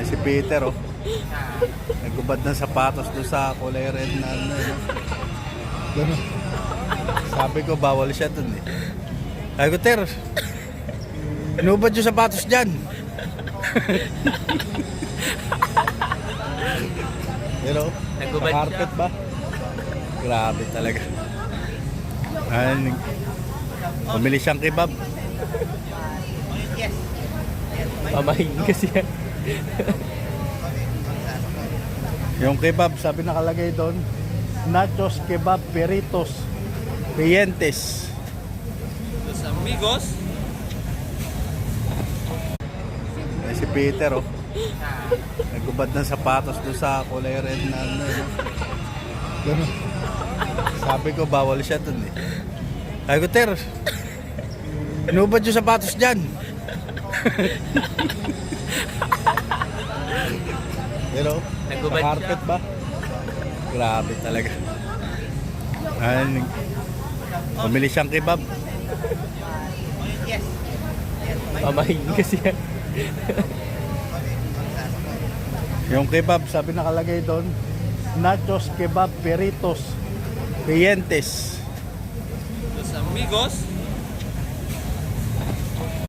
Si Peter, oh. Nagubad ng sapatos doon sa kulay red na ano. Ganun. Sabi ko, bawal siya doon eh. Ay ko, Ter, inubad yung sapatos dyan. Pero, Nagubad sa carpet ba? Grabe talaga. Ay, pumili siyang kebab. Pamahin kasi yan. Yung kebab, sabi nakalagay doon, nachos, kebab, peritos, pientes. Los amigos. Ay, si Peter, oh. Nagubad ng sapatos doon sa kulay red na ano. Ganun. Sabi ko, bawal siya doon eh. Ay ko, Ter, inubad yung sapatos dyan. Pero, Nagubad sa carpet ba? Grabe talaga. Ay, pumili siyang kebab. Pamahin kasi yan. Yung kebab, sabi nakalagay doon, nachos, kebab, peritos, pientes. Los amigos.